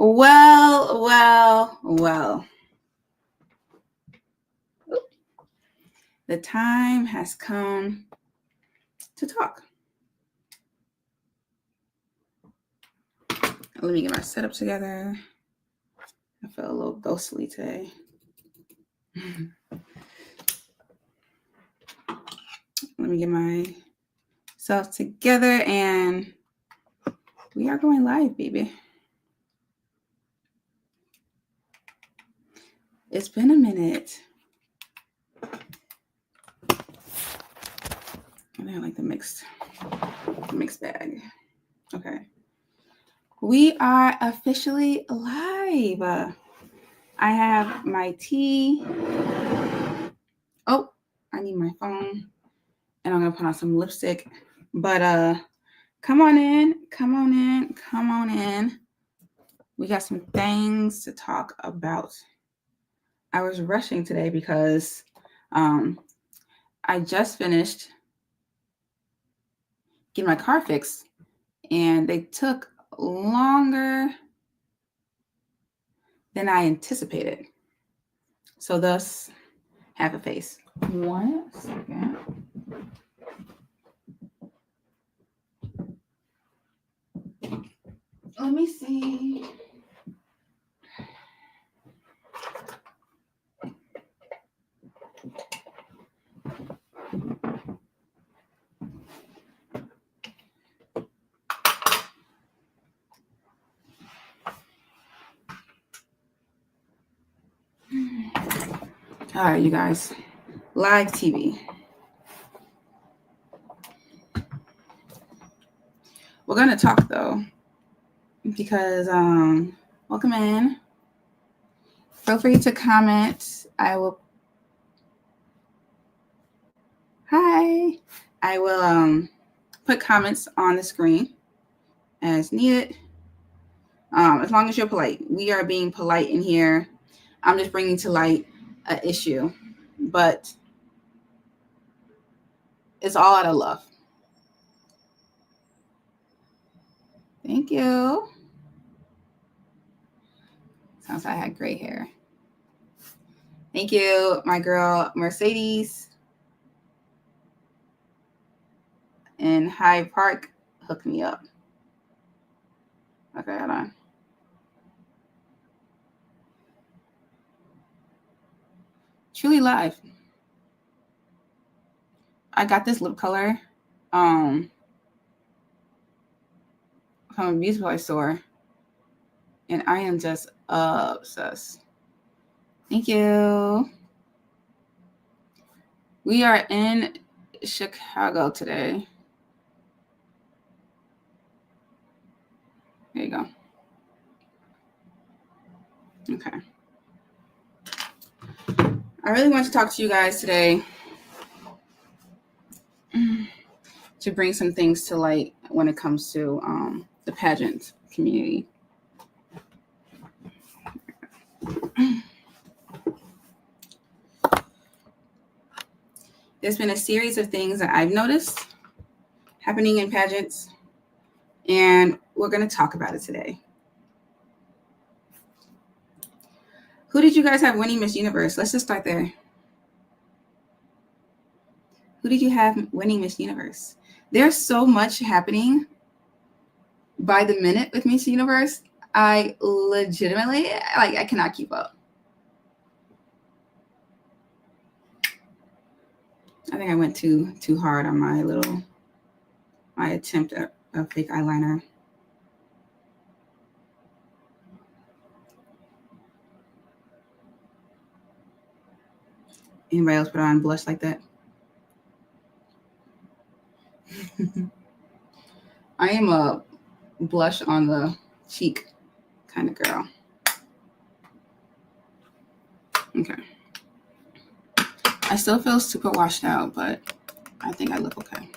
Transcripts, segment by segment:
Well. The time has come to talk. Let me get my setup together. I feel a little ghostly today. Let me get myself together and we are going live, baby. It's been a minute. I like the mixed bag. Okay. We are officially live. I have my tea. Oh, I need my phone. And I'm going to put on some lipstick. But come on in. We got some things to talk about. I was rushing today because I just finished getting my car fixed. And they took longer than I anticipated. So thus, have a face. 1 second. Let me see. All right, you guys. Live TV. We're going to talk, though, because welcome in. Feel free to comment. I will put comments on the screen as needed. As long as you're polite. We are being polite in here. I'm just bringing to light an issue, but it's all out of love. Thank you. Sounds like I had gray hair. Thank you, my girl Mercedes in Hyde Park. Hook me up. Okay, hold on. Truly live. I got this lip color from a beauty supply store, and I am just obsessed. Thank you. We are in Chicago today. There you go. Okay. I really want to talk to you guys today to bring some things to light when it comes to the pageant community. There's been a series of things that I've noticed happening in pageants, and we're going to talk about it today. Who did you guys have winning Miss Universe? Let's just start there. Who did you have winning Miss Universe? There's so much happening by the minute with Miss Universe. I legitimately, I cannot keep up. I think I went too hard on my attempt at a fake eyeliner. Anybody else put on blush like that? I am a blush on the cheek kind of girl. Okay. I still feel super washed out, but I think I look okay.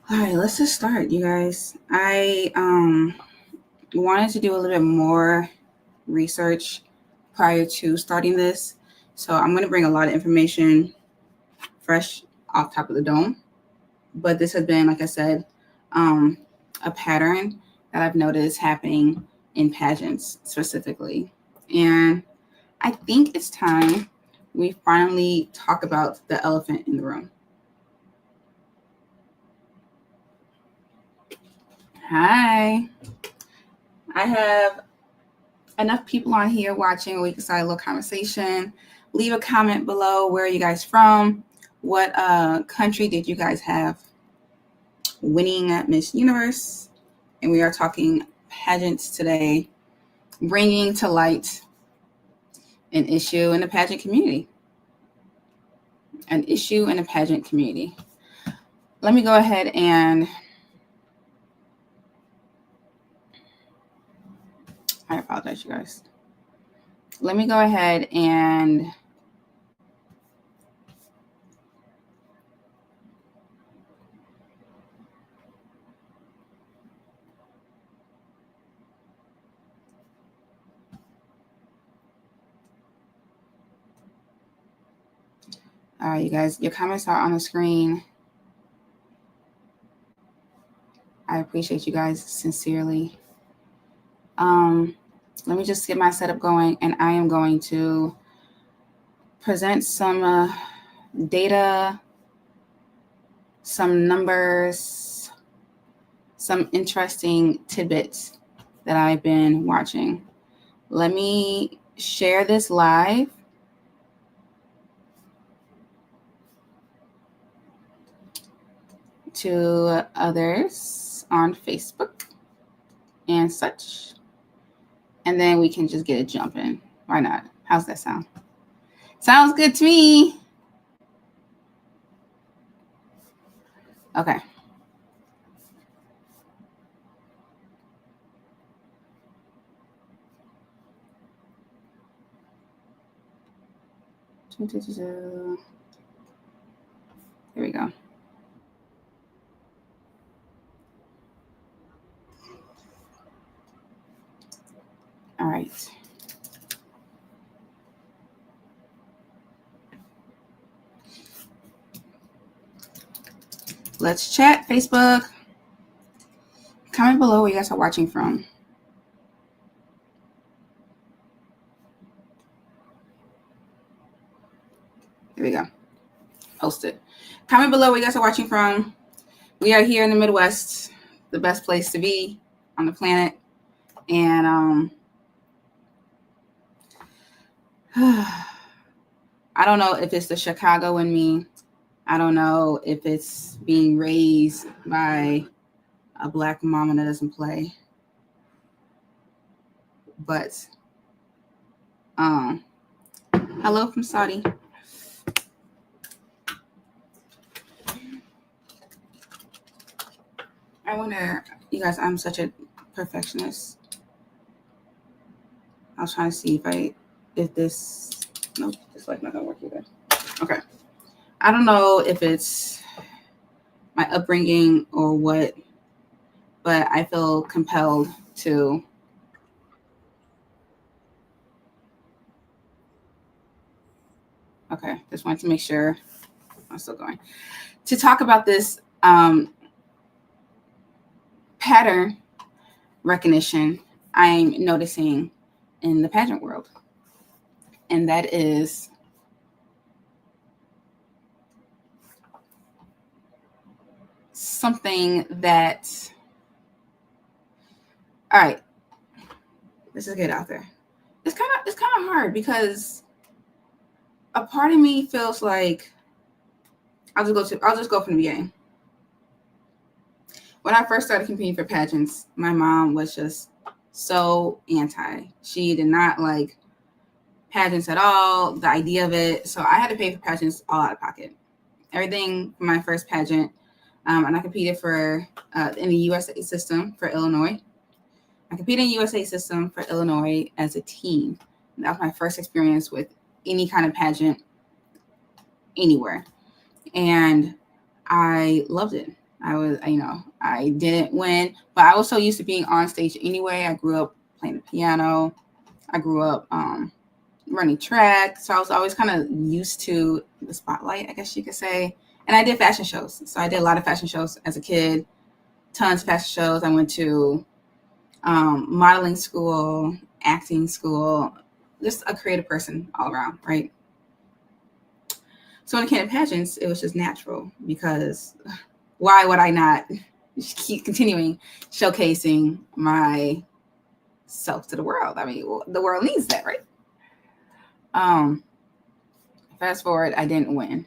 All right, let's just start, you guys. I wanted to do a little bit more research prior to starting this. So I'm going to bring a lot of information fresh off top of the dome. But this has been, like I said, a pattern that I've noticed happening in pageants specifically. And I think it's time we finally talk about the elephant in the room. Hi. I have enough people on here watching. We can start a little conversation. Leave a comment below. Where are you guys from? What country did you guys have winning at Miss Universe? And we are talking pageants today, bringing to light an issue in the pageant community. An issue in the pageant community. Let me go ahead and I apologize, you guys. Let me go ahead and all right, you guys, your comments are on the screen. I appreciate you guys sincerely. Let me just get my setup going, and I am going to present some data, some numbers, some interesting tidbits that I've been watching. Let me share this live. To others on Facebook and such. And then we can just get it jumping. Why not? How's that sound? Sounds good to me. Okay. Here we go. All right. Let's chat, Facebook. Comment below where you guys are watching from. Here we go. Post it. Comment below where you guys are watching from. We are here in the Midwest, the best place to be on the planet. And I don't know if it's the Chicago in me. I don't know if it's being raised by a Black mama that doesn't play. But hello from Saudi. I wonder, you guys, I'm such a perfectionist. I was trying to see if this, nope, this light's not gonna work either. Okay. I don't know if it's my upbringing or what, but I feel compelled to okay, just wanted to make sure I'm still going. To talk about this pattern recognition I'm noticing in the pageant world. And that is something that, all right, let's just get out there. It's kind of hard because a part of me feels like I'll just go from the beginning. When I first started competing for pageants, my mom was just so anti. She did not like pageants at all, the idea of it. So I had to pay for pageants all out of pocket. Everything for my first pageant. And I competed for in the USA system for Illinois. I competed in the USA system for Illinois as a teen. That was my first experience with any kind of pageant anywhere. And I loved it. I didn't win, but I was so used to being on stage anyway. I grew up playing the piano. I grew up running track. So I was always kind of used to the spotlight, I guess you could say. And I did fashion shows. So I did a lot of fashion shows as a kid, tons of fashion shows. I went to modeling school, acting school, just a creative person all around, right? So when it came to pageants, it was just natural because why would I not keep continuing showcasing myself to the world? I mean, the world needs that, right? Fast forward, I didn't win.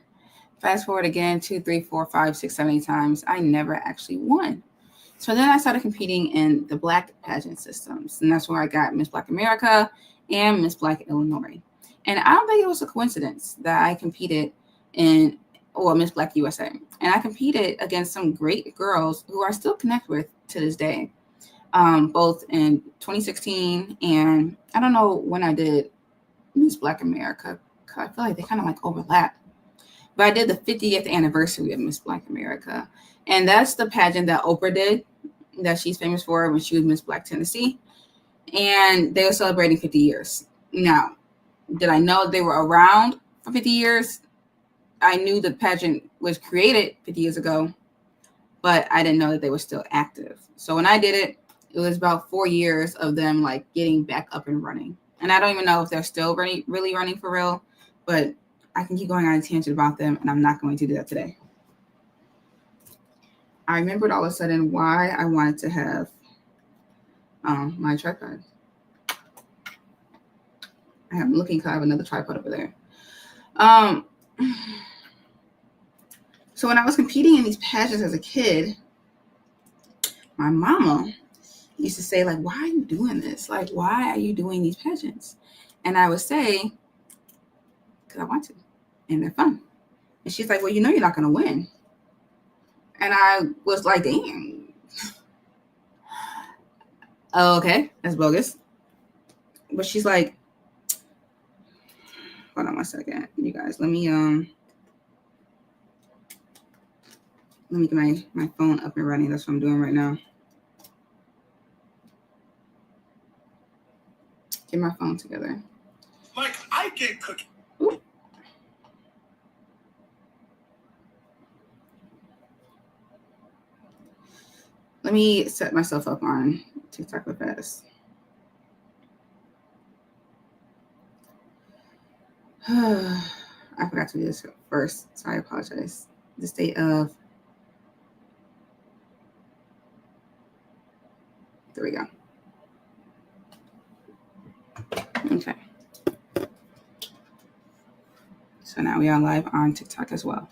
Fast forward again, 2, 3, 4, 5, 6, 7, 8 times. I never actually won. So then I started competing in the Black pageant systems. And that's where I got Miss Black America and Miss Black Illinois. And I don't think it was a coincidence that I competed in, or Miss Black USA. And I competed against some great girls who I still connect with to this day, both in 2016 and I don't know when I did Miss Black America. I feel like they kind of like overlap. But I did the 50th anniversary of Miss Black America. And that's the pageant that Oprah did, that she's famous for when she was Miss Black Tennessee. And they were celebrating 50 years. Now, did I know they were around for 50 years? I knew the pageant was created 50 years ago, but I didn't know that they were still active. So when I did it, it was about 4 years of them like getting back up and running. And I don't even know if they're still really running for real, but I can keep going on a tangent about them, and I'm not going to do that today. I remembered all of a sudden why I wanted to have my tripod. I'm looking because I have another tripod over there. So when I was competing in these pageants as a kid, my mama used to say, like, why are you doing this? Like, why are you doing these pageants? And I would say, because I want to, and they're fun. And she's like, well, you know you're not going to win. And I was like, damn. Oh, okay, that's bogus. But she's like, hold on one second, you guys. Let me get my phone up and running. That's what I'm doing right now. Get my phone together. Like I get cooking. Let me set myself up on TikTok with this. I forgot to do this first, so I apologize. The state of. There we go. Okay. So now we are live on TikTok as well.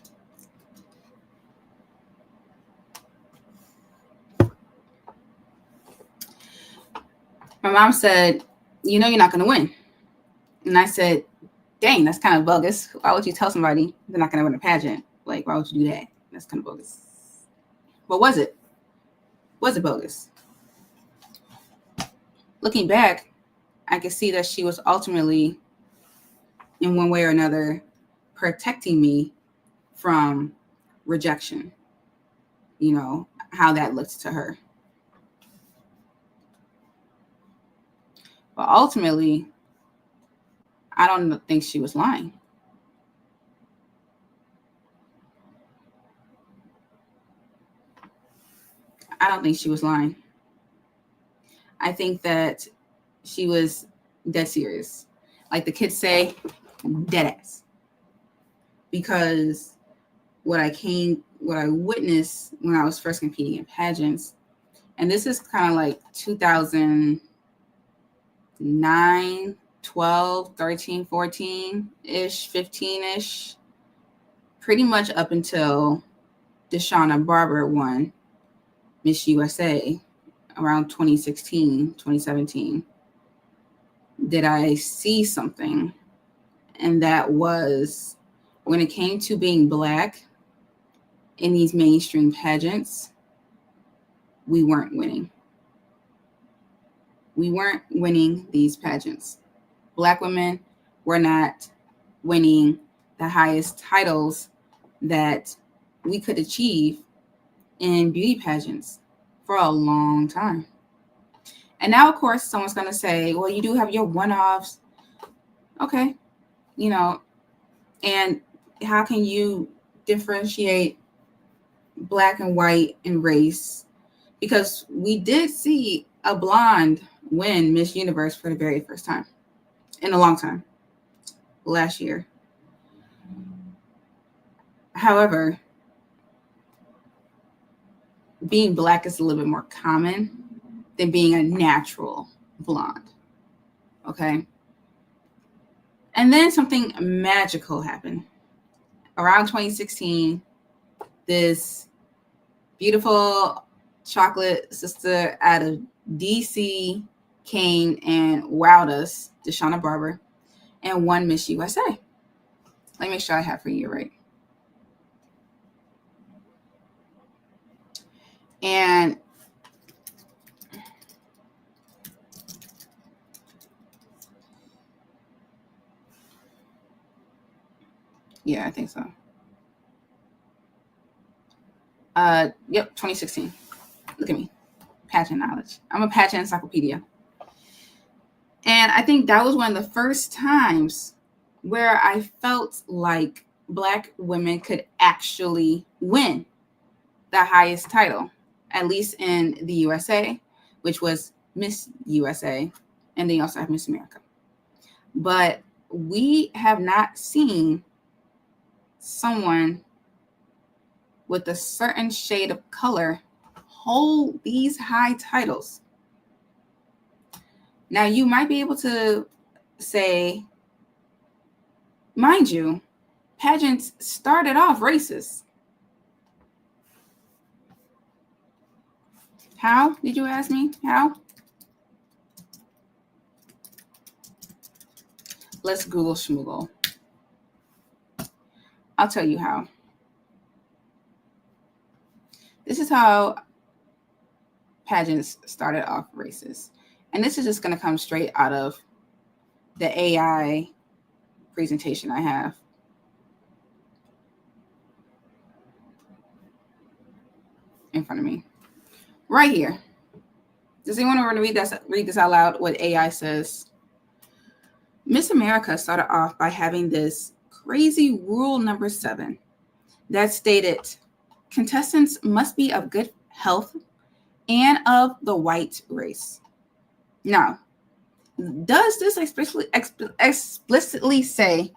My mom said, you know you're not going to win. And I said, dang, that's kind of bogus. Why would you tell somebody they're not going to win a pageant? Like, why would you do that? That's kind of bogus. But was it? Was it bogus? Looking back, I could see that she was ultimately, in one way or another, protecting me from rejection. You know, how that looked to her. But ultimately, I don't think she was lying. I don't think she was lying. I think that she was dead serious. Like the kids say, dead ass. Because what I witnessed when I was first competing in pageants, and this is kind of like 2009, 12, 13, 14-ish, 15-ish, pretty much up until Deshauna Barber won Miss USA around 2016, 2017, did I see something. And that was when it came to being Black in these mainstream pageants, we weren't winning. We weren't winning these pageants. Black women were not winning the highest titles that we could achieve in beauty pageants for a long time. And now, of course, someone's going to say, well, you do have your one-offs. Okay. You know, and how can you differentiate Black and white and race? Because we did see a blonde win Miss Universe for the very first time in a long time, last year. However, being black is a little bit more common than being a natural blonde. Okay. And then something magical happened. Around 2016, this beautiful chocolate sister out of DC came and wowed us, Deshauna Barber, and won Miss USA. Let me make sure I have for you right. And yeah, I think so. Yep, 2016. Look at me. Pageant knowledge. I'm a pageant encyclopedia. And I think that was one of the first times where I felt like Black women could actually win the highest title, at least in the USA, which was Miss USA, and then you also have Miss America. But we have not seen someone with a certain shade of color hold these high titles. Now, you might be able to say, mind you, pageants started off racist. How, did you ask me? How? Let's Google schmoogle. I'll tell you how. This is how pageants started off racist. And this is just going to come straight out of the AI presentation I have. In front of me. Right here. Does anyone want to read this out loud, what AI says? Miss America started off by having this crazy rule number 7 that stated contestants must be of good health and of the white race. Now, does this explicitly say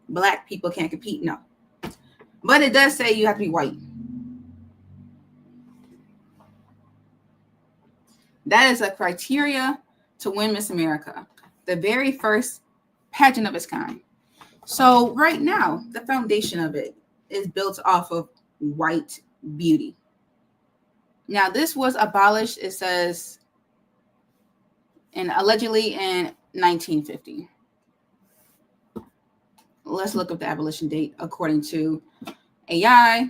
Black people can't compete? No. But it does say you have to be white. That is a criteria to win Miss America, the very first pageant of its kind. So right now, the foundation of it is built off of white beauty. Now, this was abolished, it says, allegedly in 1950. Let's look up the abolition date according to AI.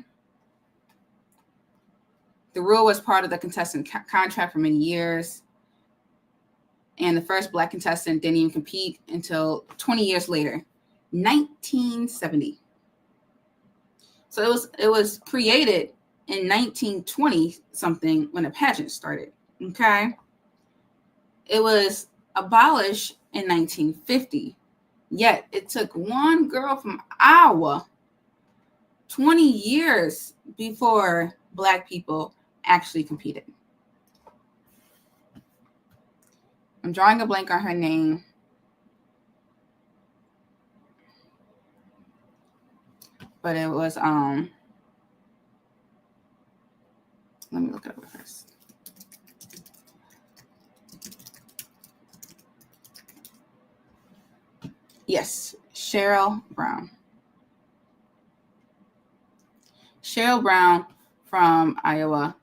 The rule was part of the contestant contract for many years. And the first Black contestant didn't even compete until 20 years later, 1970. So it was created in 1920 something when a pageant started. Okay. It was abolished in 1950. Yet it took one girl from Iowa 20 years before Black people actually competed. I'm drawing a blank on her name. But it was let me look it up first. Yes, Cheryl Brown. Cheryl Brown from Iowa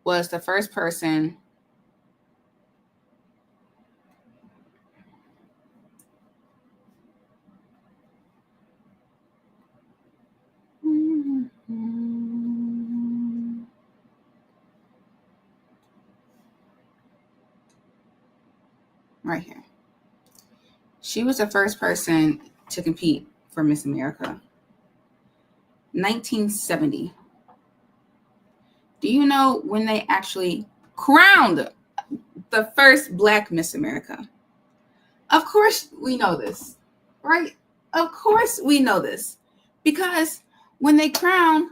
was the first person right here. She was the first person to compete for Miss America. 1970. Do you know when they actually crowned the first Black Miss America? Of course we know this, right? Of course we know this. Because when they crowned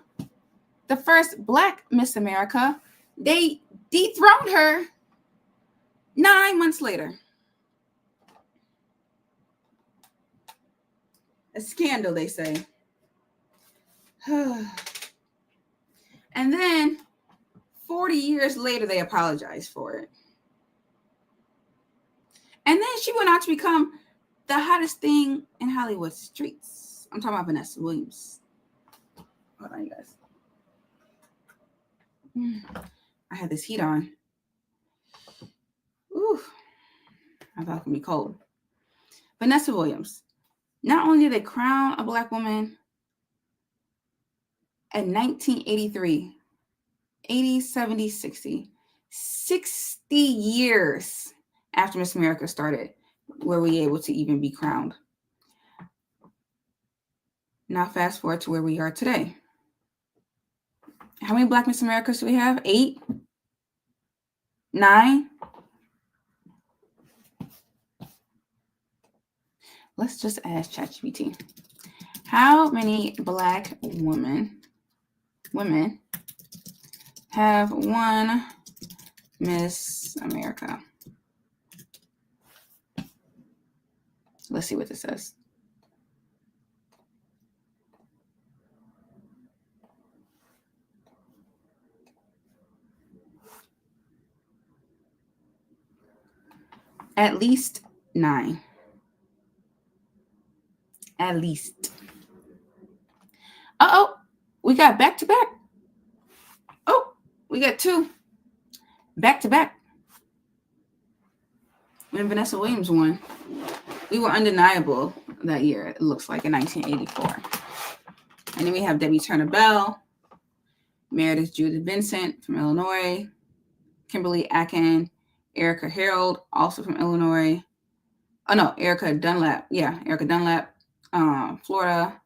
the first Black Miss America, they dethroned her 9 months later. A scandal, they say. And then 40 years later, they apologized for it. And then she went on to become the hottest thing in Hollywood streets. I'm talking about Vanessa Williams. Hold on, you guys. I had this heat on. Ooh, I thought it could be cold. Vanessa Williams. Not only did they crown a Black woman in 1983, 80, 70, 60 years after Miss America started, were we able to even be crowned. Now fast forward to where we are today. How many Black Miss Americas do we have? 8? 9? Let's just ask ChatGPT. How many Black women have won Miss America? Let's see what this says. At least 9. At least. Uh-oh, we got back-to-back. Oh, we got 2 back-to-back. When Vanessa Williams won, we were undeniable that year, it looks like, in 1984. And then we have Debbie Turner Bell, Meredith Judith Vincent from Illinois, Kimberly Akin, Erica Harold, also from Illinois. Oh, no, Erica Dunlap. Yeah, Erica Dunlap, Florida,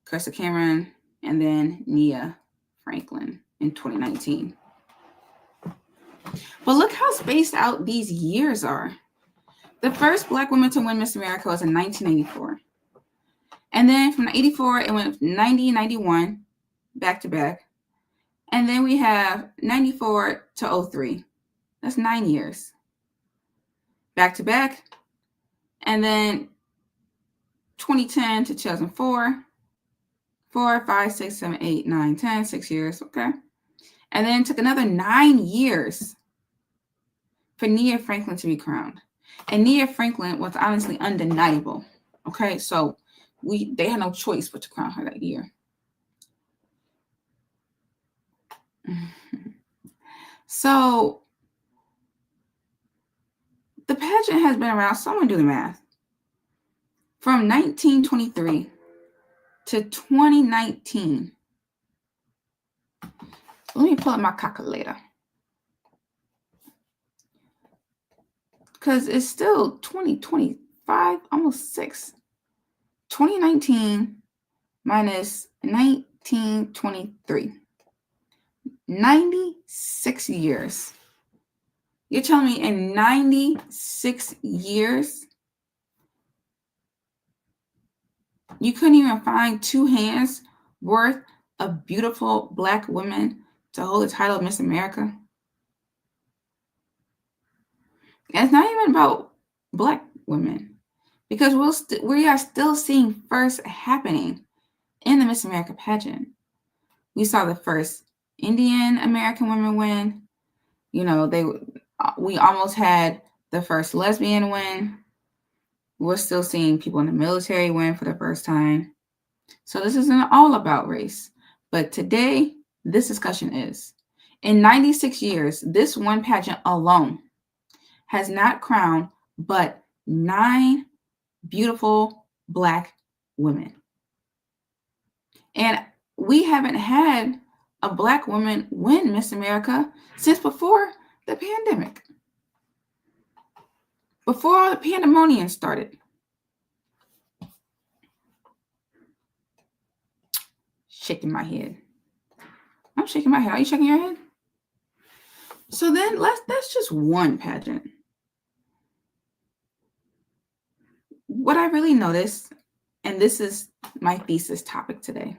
Carissa Cameron, and then Nia Franklin in 2019. But look how spaced out these years are. The first Black woman to win Miss America was in 1984. And then from 84, it went 90, 91, back to back. And then we have 94 to 03. That's 9 years. Back to back. And then 2010 to 2004. 4, 5, 6, 7, 8, 9, 10, 6 years. Okay. And then took another 9 years for Nia Franklin to be crowned. And Nia Franklin was honestly undeniable. Okay. So they had no choice but to crown her that year. So the pageant has been around, someone do the math, from 1923 to 2019. Let me pull up my calculator, because it's still 2025, almost 6. 2019 minus 1923. 96 years. You're telling me in 96 years, you couldn't even find 2 hands worth of beautiful Black women to hold the title of Miss America? And it's not even about Black women, because we are still seeing first happening in the Miss America pageant. We saw the first Indian American women win. You know, we almost had the first lesbian win. We're still seeing people in the military win for the first time. So this isn't all about race. But today, this discussion is. In 96 years, this one pageant alone has not crowned but 9 beautiful Black women. And we haven't had a Black woman win Miss America since before the pandemic. Before all the pandemonium started. Shaking my head. I'm shaking my head. Are you shaking your head? So then that's just one pageant. What I really noticed, and this is my thesis topic today.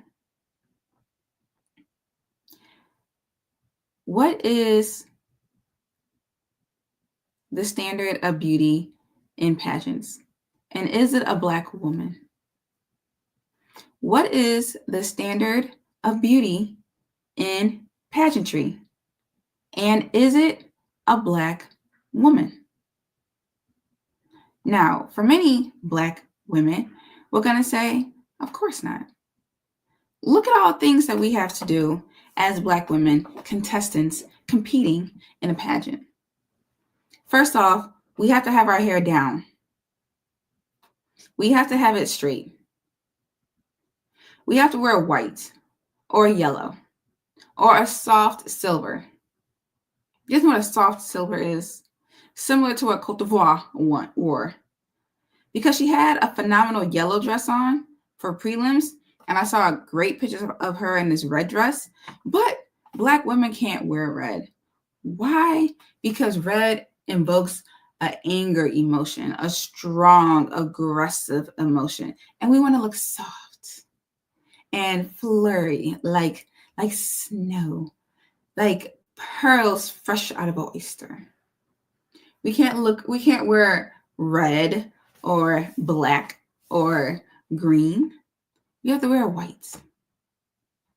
What is the standard of beauty in pageants? And is it a Black woman? What is the standard of beauty in pageantry? And is it a Black woman? Now, for many Black women, we're going to say, of course not. Look at all the things that we have to do as Black women contestants competing in a pageant. First off, we have to have our hair down. We have to have it straight. We have to wear white or yellow or a soft silver. You guys know what a soft silver is? Similar to what Cote d'Ivoire wore. Because she had a phenomenal yellow dress on for prelims, and I saw great pictures of her in this red dress, but Black women can't wear red. Why? Because red invokes an anger emotion, a strong, aggressive emotion, and we want to look soft and flurry, like snow, like pearls fresh out of an oyster. We can't wear red or black or green. You have to wear white.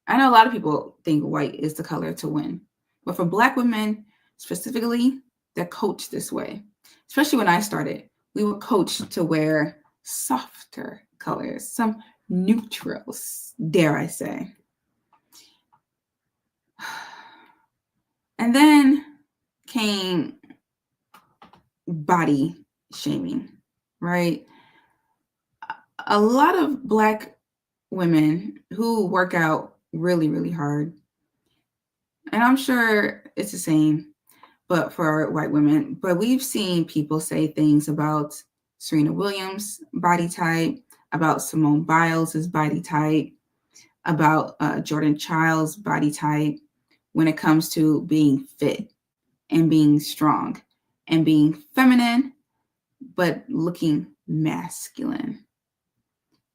I know a lot of people think white is the color to win, but for Black women specifically, they're coached this way. Especially when I started, we were coached to wear softer colors, some neutrals, dare I say. And then came body shaming, right? A lot of Black women who work out really, really hard, and I'm sure it's the same, but for white women, but we've seen people say things about Serena Williams' body type, about Simone Biles' body type, about Jordan Child's body type when it comes to being fit and being strong and being feminine, but looking masculine.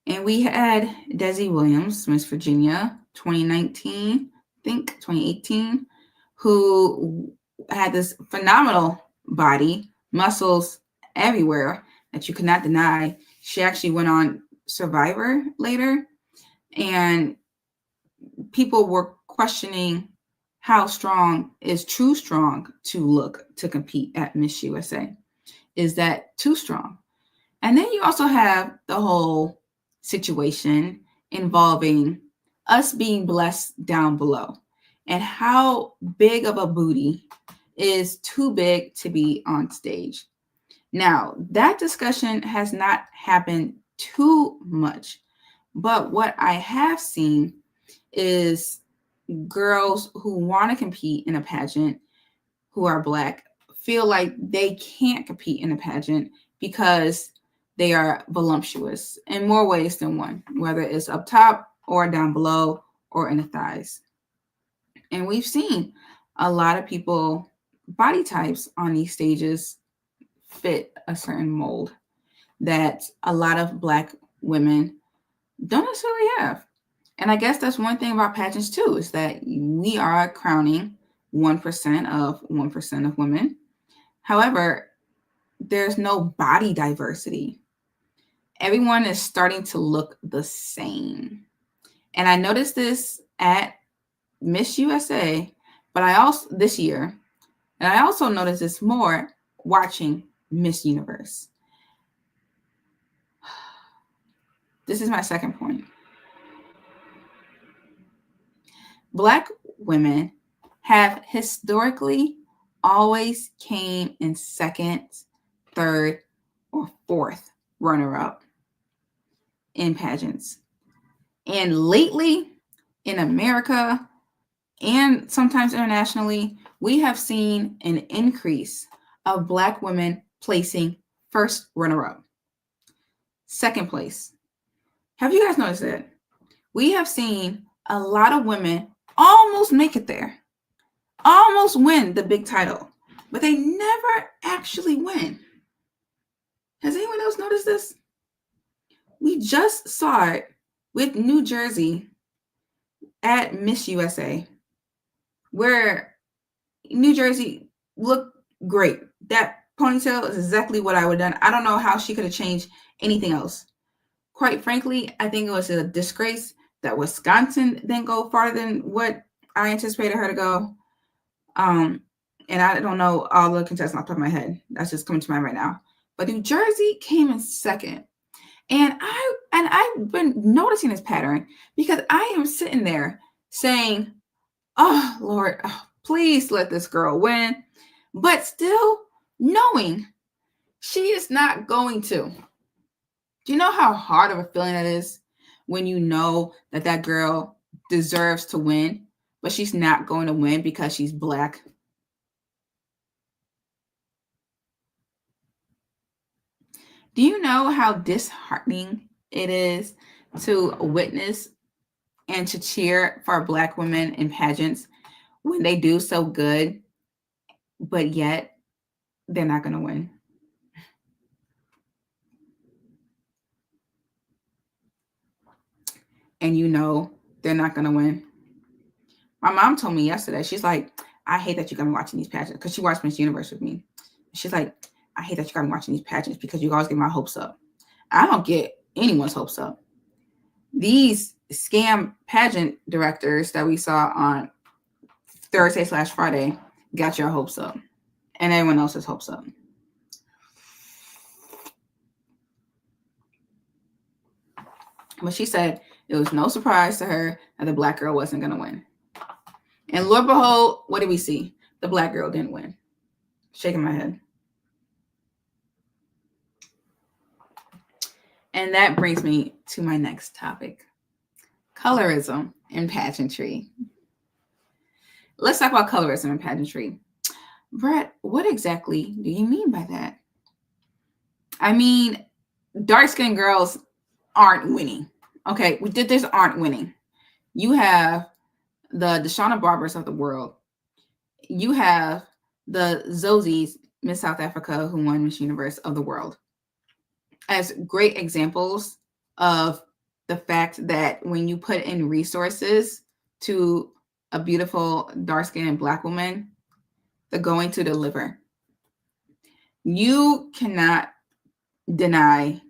And we had Desi Williams, Miss Virginia, 2019, I think 2018, who had this phenomenal body, muscles everywhere that you could not deny. She actually went on Survivor later, and people were questioning how strong is too strong to look to compete at Miss USA. Is that too strong? And then you also have the whole situation involving us being blessed down below and how big of a booty is too big to be on stage. Now, that discussion has not happened too much, but what I have seen is girls who want to compete in a pageant who are Black feel like they can't compete in a pageant because they are voluptuous in more ways than one, whether it's up top or down below or in the thighs. And we've seen a lot of people, body types on these stages fit a certain mold that a lot of Black women don't necessarily have. And I guess that's one thing about pageants too, is that we are crowning 1% of 1% of women. However, there's no body diversity. Everyone is starting to look the same. And I noticed this at Miss USA, but I also this year, and I also noticed this more watching Miss Universe. This is my second point. Black women have historically always came in second, third, or fourth runner-up in pageants. And lately in America and sometimes internationally, we have seen an increase of Black women placing first runner-up. Second place. Have you guys noticed that? We have seen a lot of women almost make it there, almost win the big title, but they never actually win. Has anyone else noticed this? We just saw it with New Jersey at Miss USA, where New Jersey looked great. That ponytail is exactly what I would have done. I don't know how she could have changed anything else. Quite frankly, I think it was a disgrace that Wisconsin didn't go farther than what I anticipated her to go. And I don't know all the contestants off the top of my head. That's just coming to mind right now. But New Jersey came in second. And I've been noticing this pattern because I am sitting there saying, "Oh Lord, please let this girl win," but still knowing she is not going to. Do you know how hard of a feeling that is when you know that that girl deserves to win, but she's not going to win because she's Black? Do you know how disheartening it is to witness and to cheer for Black women in pageants when they do so good, but yet they're not going to win? And you know they're not going to win. My mom told me yesterday, she's like, "I hate that you got me watching these pageants," because she watched Miss Universe with me. She's like, "I hate that you got me watching these pageants because you always get my hopes up." I don't get anyone's hopes up. These scam pageant directors that we saw on Thursday/Friday got your hopes up and everyone else's hopes up. But she said it was no surprise to her that the Black girl wasn't going to win. And Lord behold, what did we see? The Black girl didn't win. Shaking my head. And that brings me to my next topic: colorism in pageantry. Let's talk about colorism in pageantry. Brett, what exactly do you mean by that? I mean, dark-skinned girls aren't winning. Okay, this aren't winning. You have the Deshauna Barbers of the world. You have the Zosies, Miss South Africa, who won Miss Universe of the world, as great examples of the fact that when you put in resources to a beautiful dark-skinned Black woman, they're going to deliver. You cannot deny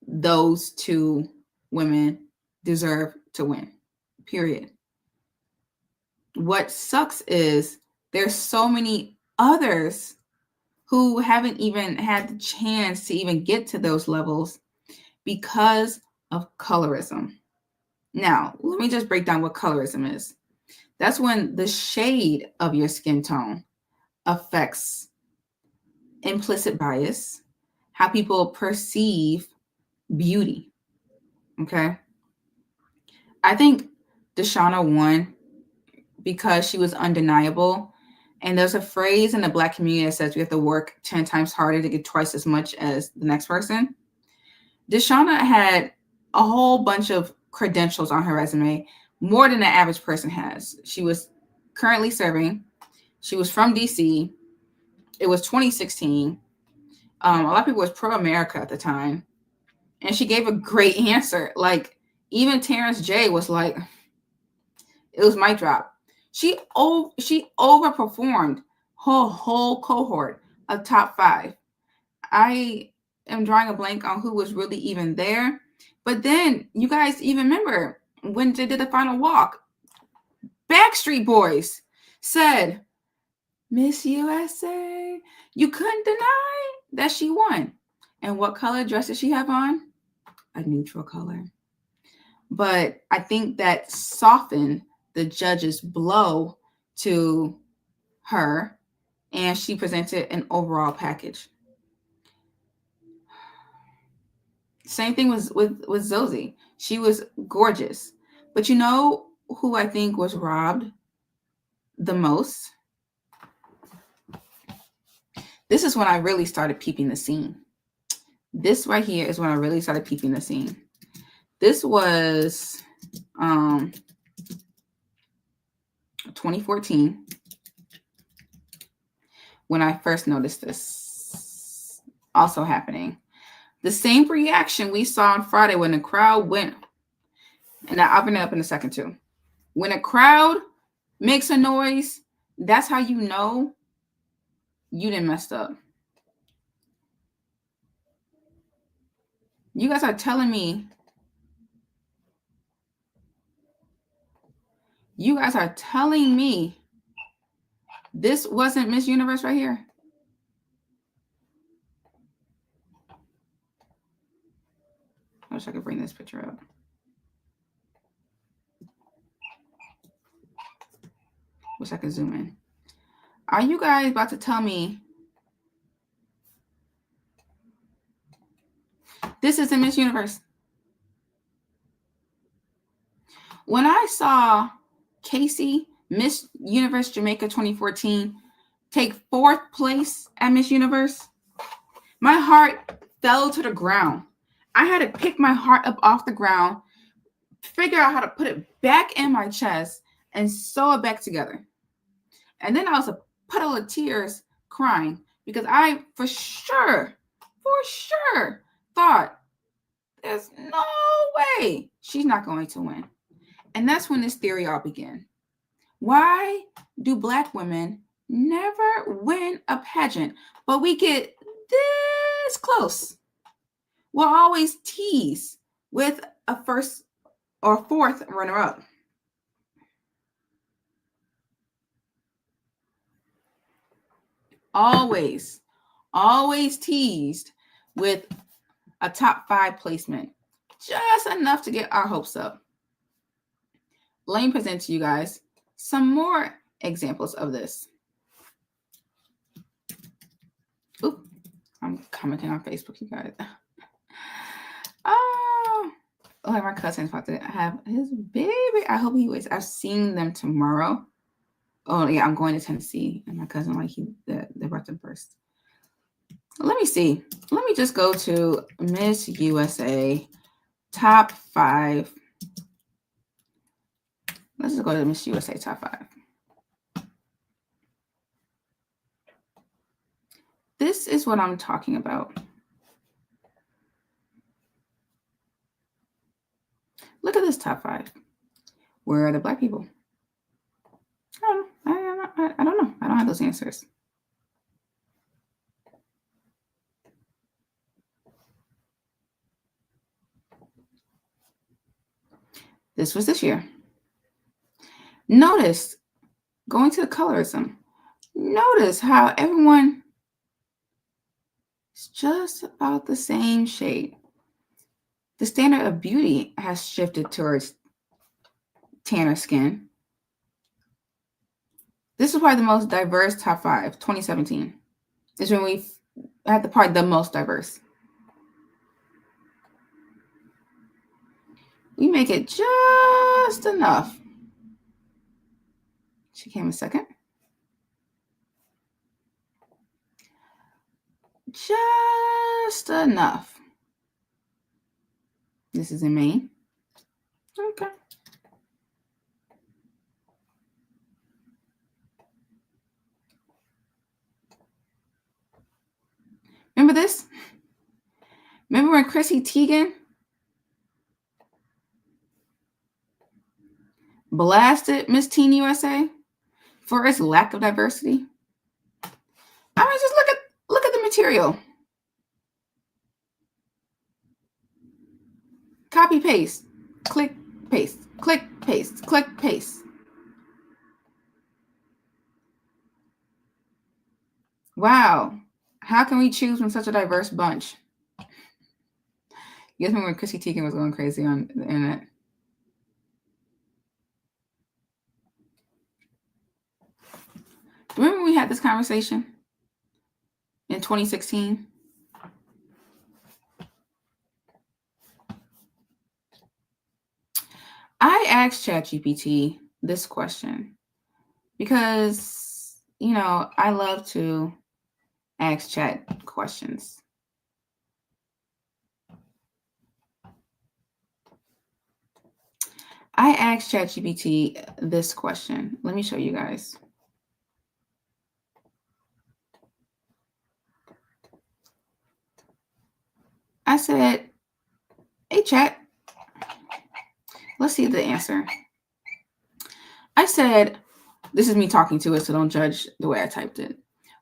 those two women deserve to win, period. What sucks is there's so many others who haven't even had the chance to even get to those levels because of colorism. Now, let me just break down what colorism is. That's when the shade of your skin tone affects implicit bias, how people perceive beauty. Okay. I think Deshauna won because she was undeniable. And there's a phrase in the Black community that says we have to work 10 times harder to get twice as much as the next person. Deshauna had a whole bunch of credentials on her resume, more than the average person has. She was currently serving. She was from DC. It was 2016. A lot of people was pro-America at the time. And she gave a great answer. Like, even Terrence J was like, it was mic drop. She overperformed her whole cohort of top 5. I am drawing a blank on who was really even there. But then you guys even remember when they did the final walk, Backstreet Boys said, "Miss USA." You couldn't deny that she won. And what color dress did she have on? A neutral color. But I think that softened the judge's blow to her, and she presented an overall package. Same thing was with Zosie. She was gorgeous. But you know who I think was robbed the most? This is when I really started peeping the scene. This right here is when I really started peeping the scene. This was 2014 when I first noticed this also happening. The same reaction we saw on Friday when the crowd went, and I'll bring it up in a second too. When a crowd makes a noise, that's how you know you didn't mess up. You guys are telling me. You guys are telling me this wasn't Miss Universe right here. I wish I could bring this picture up. Wish I could zoom in. Are you guys about to tell me this isn't Miss Universe? When I saw Casey, Miss Universe Jamaica 2014, take 4th place at Miss Universe, my heart fell to the ground. I had to pick my heart up off the ground, figure out how to put it back in my chest, and sew it back together. And then I was a puddle of tears crying because I for sure thought there's no way she's not going to win. And that's when this theory all began. Why do Black women never win a pageant, but we get this close? We'll always tease with a 1st or 4th runner-up. Always teased with a top 5 placement. Just enough to get our hopes up. Let me present to you guys some more examples of this. Oop, I'm commenting on Facebook, you guys. Oh, like my cousin's about to have his baby. I hope he waits. I've seen them tomorrow. Oh yeah, I'm going to Tennessee, and my cousin they're about to burst. Let me see. Let me just go to Miss USA top 5. Let's just go to Miss USA top 5. This is what I'm talking about. Look at this top 5. Where are the Black people? I don't know. I don't have those answers. This was this year. Notice, going to the colorism, notice how everyone is just about the same shade. The standard of beauty has shifted towards tanner skin. This is probably the most diverse top 5, 2017. Is when we had the most diverse. We make it just enough. She came a second. Just enough. This is in Maine. Okay. Remember this? Remember when Chrissy Teigen blasted Miss Teen USA for its lack of diversity? I mean, just look at the material. Copy, paste, click, paste, click, paste, click, paste. Wow. How can we choose from such a diverse bunch? You guys remember when Chrissy Teigen was going crazy on the internet? Remember when we had this conversation in 2016? I asked ChatGPT this question because, you know, I love to ask Chat questions. I asked ChatGPT this question. Let me show you guys. I said, hey, Chat, let's see the answer. I said, this is me talking to it, so don't judge the way I typed it.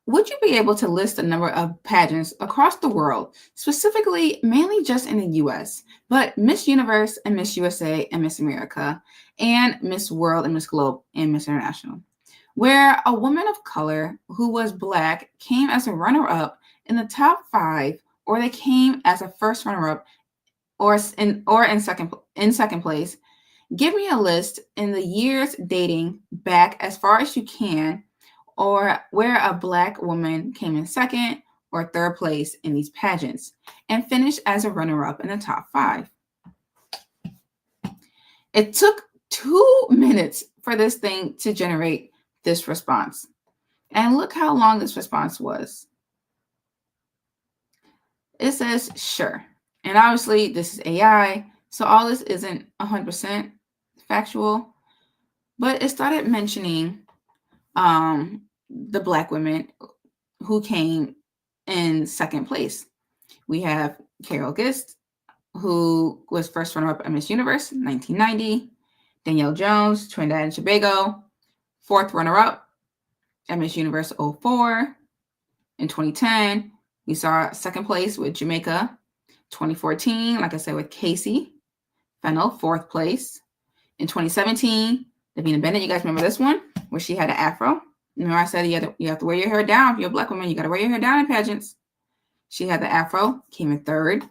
would you be able to list a number of pageants across the world, specifically mainly just in the US, but Miss Universe and Miss USA and Miss America, and Miss World and Miss Globe and Miss International, where a woman of color who was Black came as a runner-up in the top 5, or they came as a first runner-up, or in second place? Give me a list in the years dating back as far as you can, or where a Black woman came in second or third place in these pageants and finished as a runner-up in the top 5. It took 2 minutes for this thing to generate this response. And look how long this response was. It says, sure. And obviously, this is AI, so all this isn't 100% factual, but it started mentioning the Black women who came in second place. We have Carol Gist, who was first runner-up at Miss Universe in 1990. Danielle Jones, Trinidad and Tobago, fourth runner-up at Miss Universe 04. In 2010, we saw second place with Jamaica. 2014, like I said, with Casey Fennell, fourth place. In 2017, Davina Bennett, you guys remember this one, where she had an afro? Remember I said you have to wear your hair down. If you're a Black woman, you got to wear your hair down in pageants. She had the afro, came in third.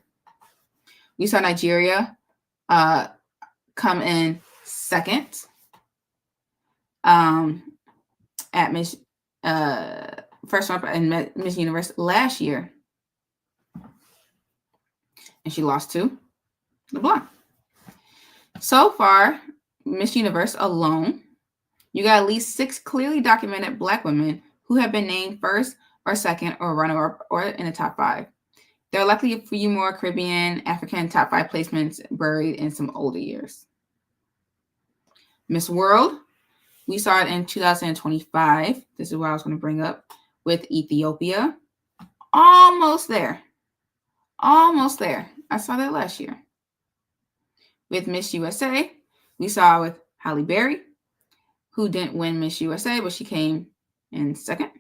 We saw Nigeria come in second at Miss first one in Miss Universe last year, and she lost to LeBlanc. So far, Miss Universe alone, you got at least 6 clearly documented Black women who have been named first or second or runner-up or in the top 5. There are likely a few more Caribbean, African top 5 placements buried in some older years. Miss World, we saw it in 2025. This is what I was going to bring up with Ethiopia. Almost there. Almost there. I saw that last year. With Miss USA, we saw with Halle Berry, who didn't win Miss USA, but she came in second.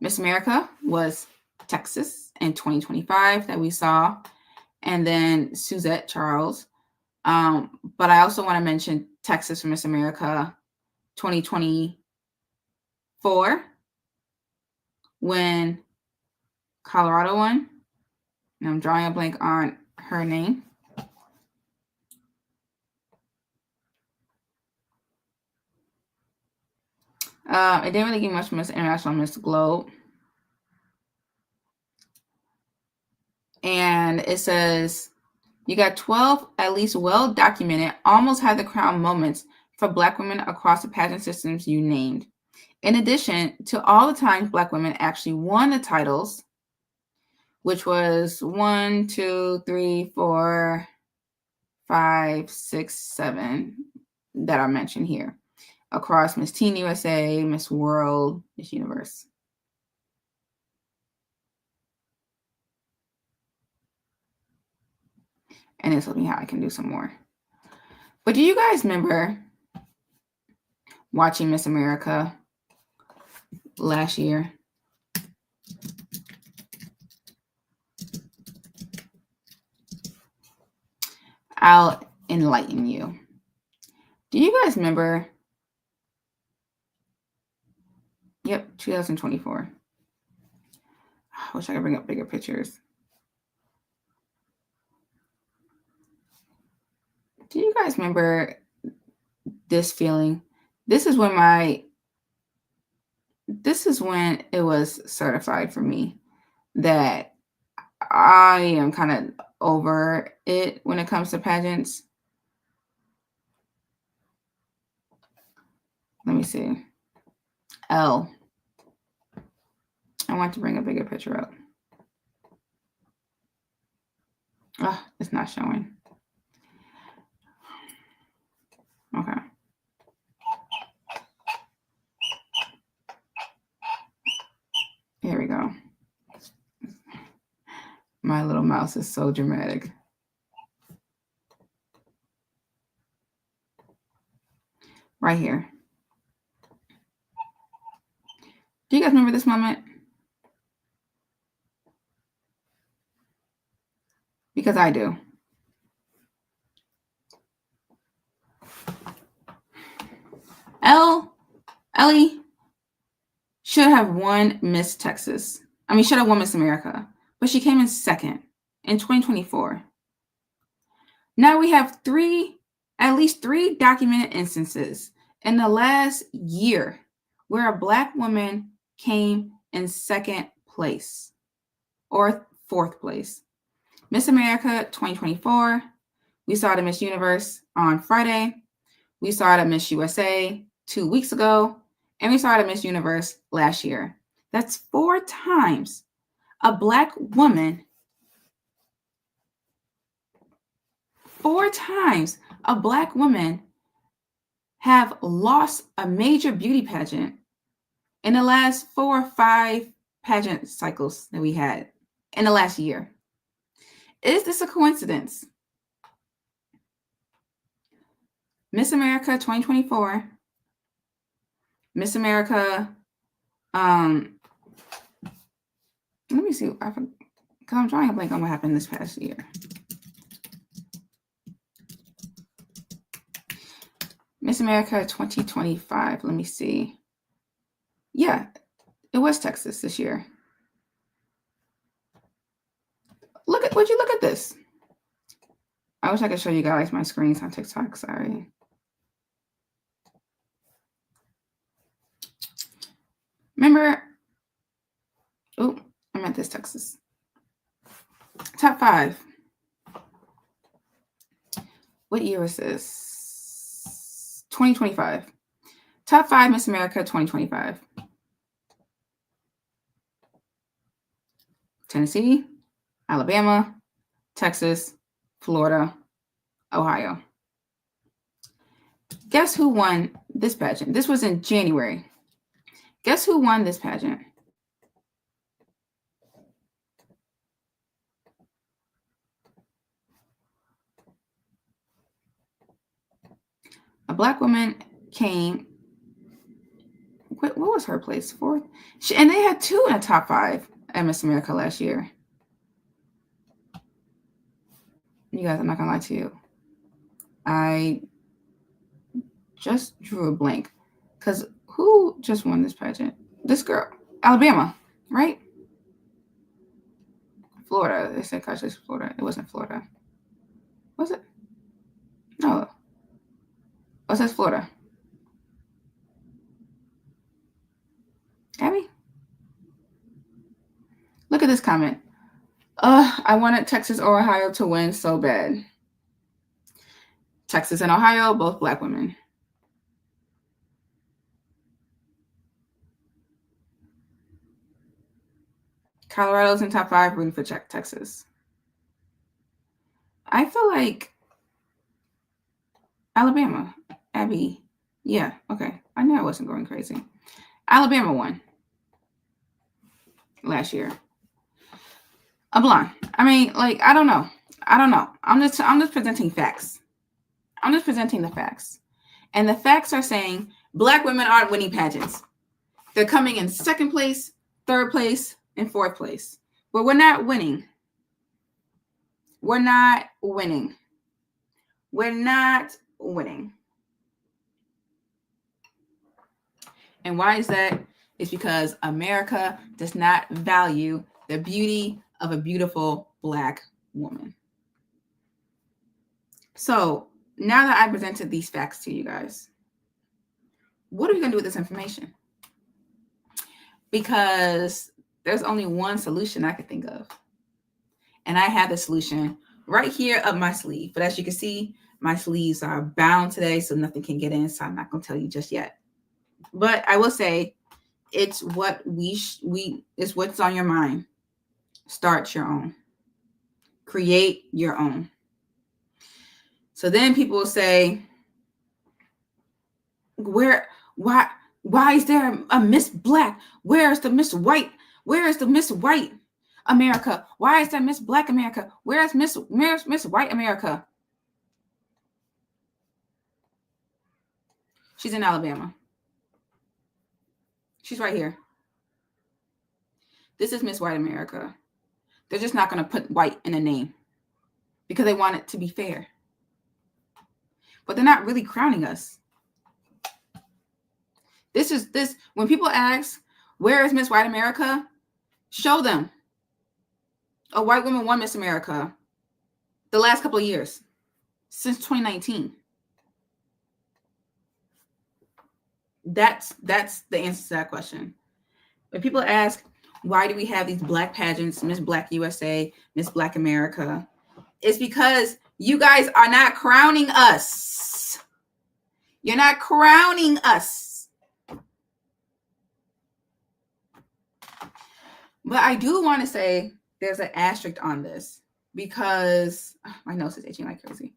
Miss America was Texas in 2025 that we saw, and then Suzette Charles. But I also want to mention Texas for Miss America 2024 when Colorado won. And I'm drawing a blank on her name. It didn't really give much from Miss International, Miss Globe. And it says, you got 12 at least well-documented, almost had the crown moments for Black women across the pageant systems you named. In addition to all the times Black women actually won the titles, which was 1, 2, 3, 4, 5, 6, 7 that I mentioned here, across Miss Teen USA, Miss World, Miss Universe. And it's looking how I can do some more. But do you guys remember watching Miss America last year? I'll enlighten you. Do you guys remember? Yep, 2024. I wish I could bring up bigger pictures. Do you guys remember this feeling? This is when it was certified for me that I am kind of over it when it comes to pageants. Let me see. I want to bring a bigger picture up. Oh, it's not showing. Okay. Here we go. My little mouse is so dramatic. Right here. Do you guys remember this moment? Because I do. Ellie should have won Miss Texas. Should have won Miss America, but she came in second in 2024. Now we have at least three documented instances in the last year where a Black woman came in second place or fourth place. Miss America 2024, we saw it at Miss Universe on Friday. We saw it at Miss USA 2 weeks ago, and we saw it at Miss Universe last year. That's 4 times a Black woman. 4 times a Black woman have lost a major beauty pageant in the last 4 or 5 pageant cycles that we had in the last year. Is this a coincidence? Miss America 2024, Miss America, let me see, because I'm drawing a blank on what happened this past year. Miss America 2025, let me see. Yeah, it was Texas this year. Would you look at this? I wish I could show you guys my screens on TikTok, sorry. Remember, I meant this Texas. Top 5. What year is this? 2025. Top 5 Miss America 2025. Tennessee, Alabama, Texas, Florida, Ohio. Guess who won this pageant? This was in January. Guess who won this pageant? A Black woman came. What was her place? 4th? And they had 2 in the top 5 at Miss America last year. You guys, I'm not gonna lie to you. I just drew a blank. Because who just won this pageant? This girl. Alabama, right? Florida. They said gosh, it's Florida. It wasn't Florida. Was it? No. It says Florida. Abby? Look at this comment. I wanted Texas or Ohio to win so bad. Texas and Ohio, both Black women. Colorado's in top 5, rooting for Texas. I feel like Alabama. Abby. Yeah, okay. I knew I wasn't going crazy. Alabama won last year. A blonde. I don't know. I'm just presenting facts. I'm just presenting the facts. And the facts are saying Black women aren't winning pageants. They're coming in 2nd place, 3rd place, and 4th place. But we're not winning. We're not winning. We're not winning. And why is that? It's because America does not value the beauty of a beautiful Black woman. So now that I presented these facts to you guys, what are we going to do with this information? Because there's only one solution I could think of. And I have the solution right here up my sleeve. But as you can see, my sleeves are bound today, so nothing can get in. So I'm not going to tell you just yet. But I will say it's what it's what's on your mind. Start your own. Create your own. So then people will say, why is there a Miss Black? Where is the Miss White? Where is the Miss White America? Why is there Miss Black America? Where's Miss White America? She's in Alabama. She's right here. This is Miss White America. They're just not going to put white in a name because they want it to be fair. But they're not really crowning us. This when people ask, where is Miss White America? Show them. A white woman won Miss America the last couple of years, since 2019. That's the answer to that question. When people ask, why do we have these black pageants, Miss Black USA, Miss Black America? It's because you guys are not crowning us. You're not crowning us. But I do want to say there's an asterisk on this because my nose is itching like crazy.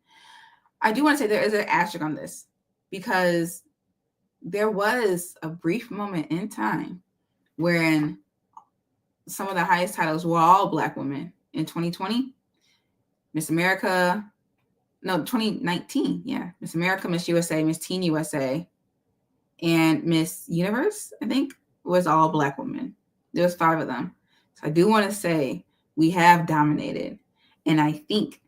I do want to say there is an asterisk on this because there was a brief moment in time wherein some of the highest titles were all black women. In 2020, Miss America, no, 2019, yeah, Miss America, Miss USA, Miss Teen USA, and Miss Universe, I think, was all black women. There was 5 of them. So I do want to say we have dominated. And I think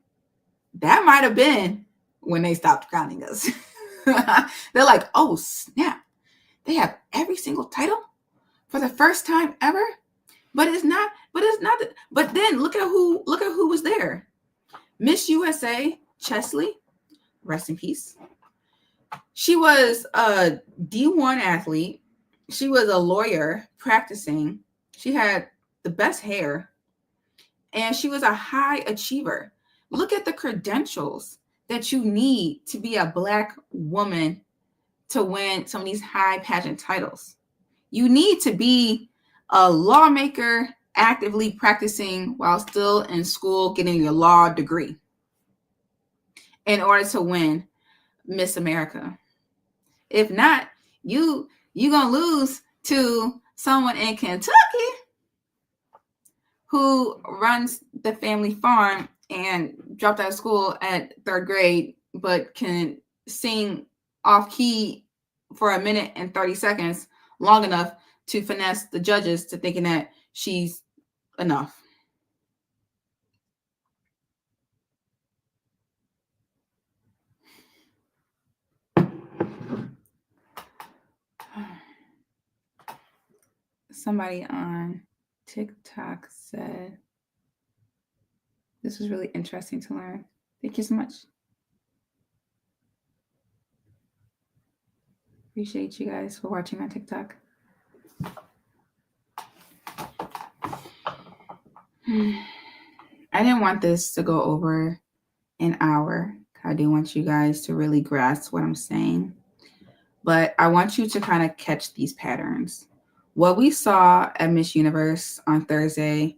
that might have been when they stopped crowning us. They're like, oh, snap. They have every single title for the first time ever. But it's not. But then look at who was there. Miss USA, Chesley, rest in peace. She was a D1 athlete. She was a lawyer practicing. She had the best hair. And she was a high achiever. Look at the credentials that you need to be a black woman to win some of these high pageant titles. You need to be a lawmaker actively practicing while still in school getting your law degree in order to win Miss America. If not, you gonna lose to someone in Kentucky who runs the family farm and dropped out of school at 3rd grade, but can sing off key for a minute and 30 seconds, long enough to finesse the judges to thinking that she's enough. Somebody on TikTok said, this was really interesting to learn. Thank you so much. Appreciate you guys for watching on TikTok. I didn't want this to go over an hour. I do want you guys to really grasp what I'm saying. But I want you to kind of catch these patterns. What we saw at Miss Universe on Thursday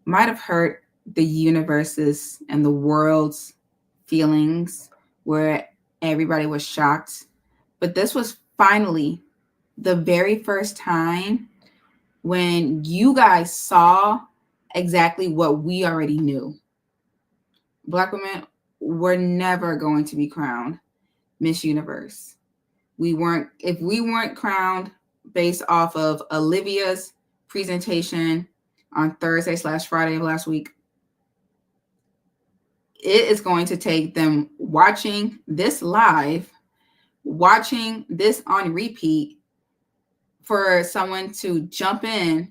might have hurt the universe's and the world's feelings where everybody was shocked. But this was finally the very first time when you guys saw exactly what we already knew. Black women were never going to be crowned Miss Universe. If we weren't crowned based off of Olivia's presentation on Thursday/Friday of last week, it is going to take them watching this live, watching this on repeat, for someone to jump in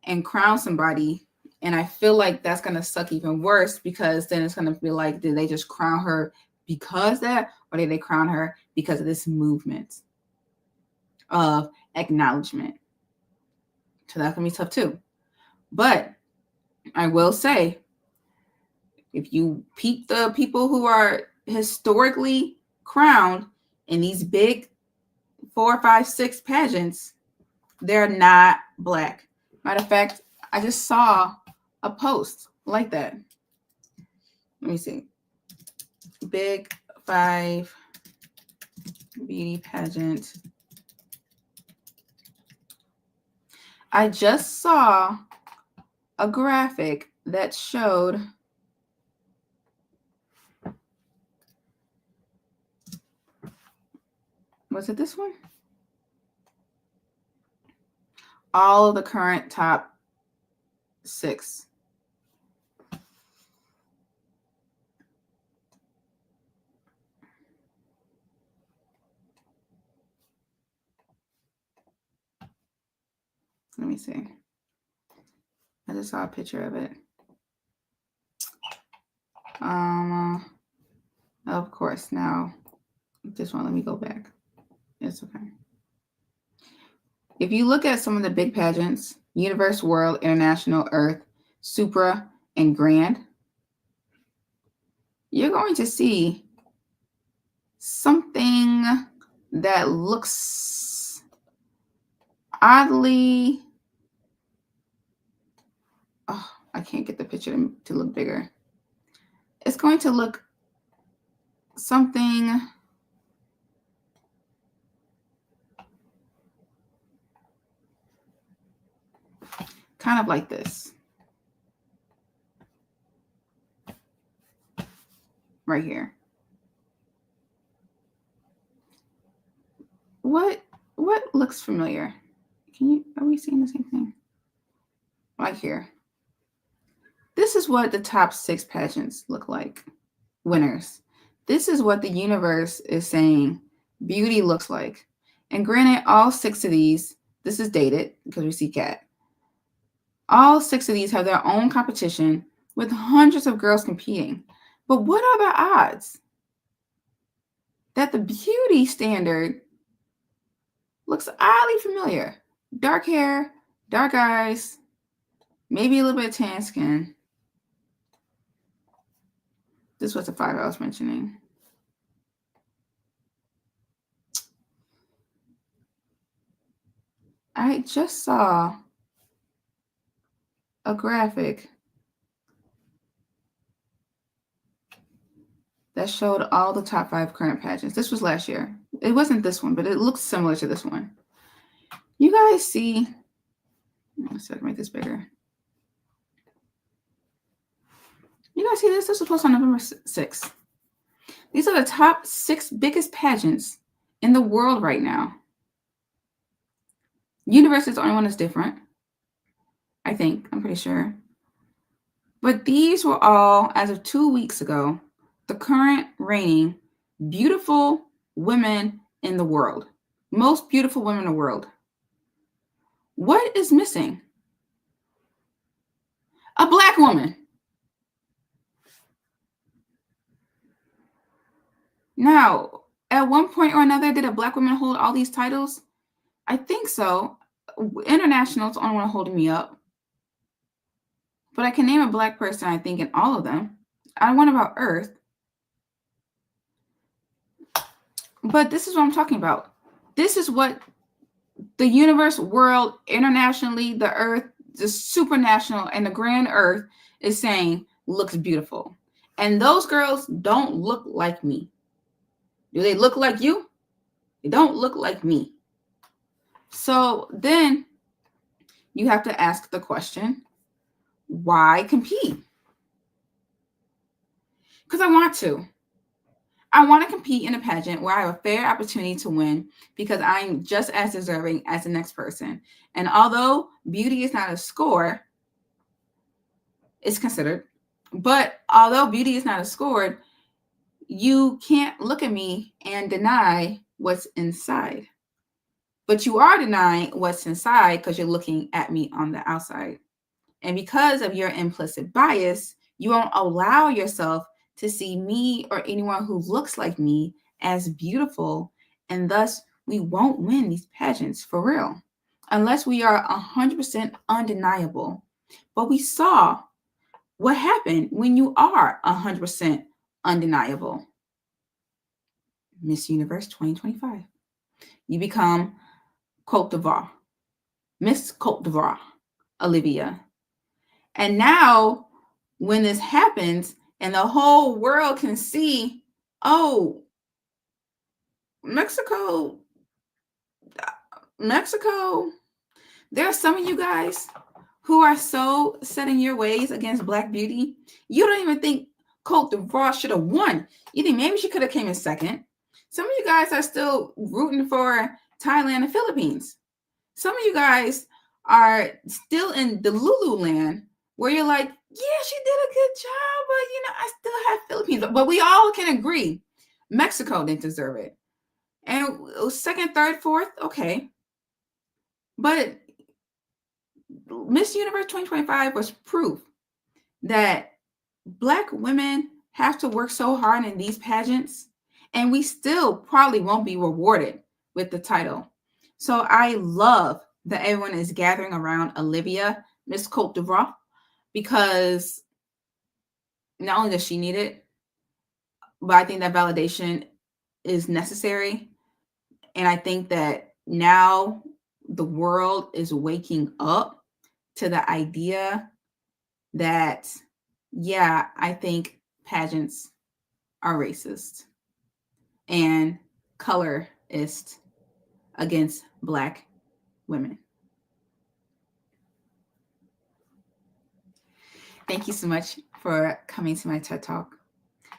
and crown somebody. And I feel like that's going to suck even worse, because then it's going to be like, did they just crown her because that, or did they crown her because of this movement of acknowledgement? So that's going to be tough too. But I will say, if you peep the people who are historically crowned in these big 4, 5, 6 pageants, they're not Black. Matter of fact, I just saw a post like that. Let me see. Big 5 beauty pageant. I just saw a graphic that showed was it this one? All of the current top 6. Let me see. I just saw a picture of it. Of course, now this one, let me go back. It's okay. If you look at some of the big pageants, Universe, World, International, Earth, Supra, and Grand, you're going to see something that looks oddly, I can't get the picture to look bigger. It's going to look something kind of like this. Right here. What looks familiar? Are we seeing the same thing? Right here. This is what the top 6 pageants look like. Winners. This is what the universe is saying beauty looks like. And granted, all 6 of these, this is dated because we see cat. All 6 of these have their own competition with hundreds of girls competing. But what are the odds that the beauty standard looks oddly familiar? Dark hair, dark eyes, maybe a little bit of tan skin. This was the 5 I was mentioning. I just saw a graphic that showed all the top 5 current pageants. This was last year. It wasn't this one, but it looks similar to this one. You guys see, let's see if I can make this bigger. You guys see this? This was posted on November 6th. These are the top 6 biggest pageants in the world right now. Universe is the only one that's different. I think, I'm pretty sure. But these were all, as of 2 weeks ago, the current reigning beautiful women in the world. Most beautiful women in the world. What is missing? A Black woman. Now, at one point or another, did a Black woman hold all these titles? I think so. International is the only one holding me up. But I can name a Black person, I think, in all of them. I won about Earth. But this is what I'm talking about. This is what the universe, world, internationally, the Earth, the supranational, and the grand Earth is saying looks beautiful. And those girls don't look like me. Do they look like you? They don't look like me. So then you have to ask the question, why compete? Because I want to. I want to compete in a pageant where I have a fair opportunity to win because I'm just as deserving as the next person. And although beauty is not a score, it's considered. But although beauty is not a score, you can't look at me and deny what's inside. But you are denying what's inside because you're looking at me on the outside. And because of your implicit bias, you won't allow yourself to see me or anyone who looks like me as beautiful. And thus, we won't win these pageants for real, unless we are 100% undeniable. But we saw what happened when you are 100% undeniable. Miss Universe 2025. You become Côte d'Ivoire. Miss Côte d'Ivoire, Olivia. And now, when this happens and the whole world can see, oh, Mexico, there are some of you guys who are so set in your ways against Black beauty, you don't even think Côte d'Ivoire should have won. You think maybe she could have came in second. Some of you guys are still rooting for Thailand and Philippines. Some of you guys are still in the Lulu land where you're like, yeah, she did a good job, but I still have Philippines. But we all can agree Mexico didn't deserve it. And second, third, fourth, okay. But Miss Universe 2025 was proof that Black women have to work so hard in these pageants, and we still probably won't be rewarded with the title. So I love that everyone is gathering around Olivia, Miss Cote d'Ivoire, because not only does she need it, but I think that validation is necessary. And I think that now the world is waking up to the idea that, yeah, I think pageants are racist and colorist against Black women. Thank you so much for coming to my TED Talk.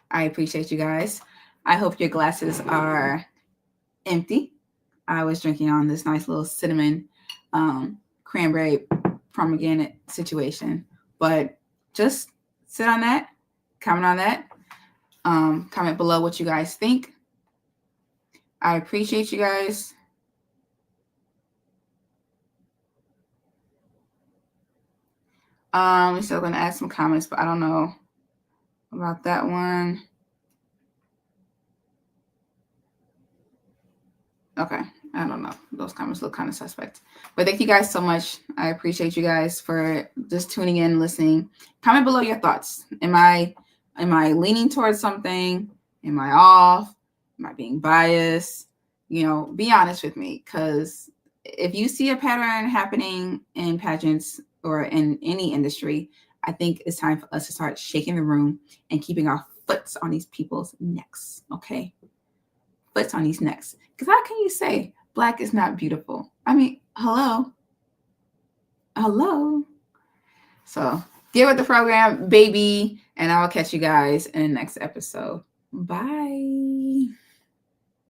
I appreciate you guys. I hope your glasses are empty. I was drinking on this nice little cinnamon cranberry pomegranate situation, but just sit on that, comment on that, comment below what you guys think. I appreciate you guys. We're still going to add some comments, but I don't know about that one. Okay, I don't know. Those comments look kind of suspect. But thank you guys so much. I appreciate you guys for just tuning in, listening. Comment below your thoughts. Am I leaning towards something? Am I off? Am I being biased? Be honest with me, because if you see a pattern happening in pageants or in any industry, I think it's time for us to start shaking the room and keeping our foots on these people's necks, okay? Foots on these necks. Because how can you say Black is not beautiful? I mean, hello. So get with the program, baby, and I will catch you guys in the next episode. Bye.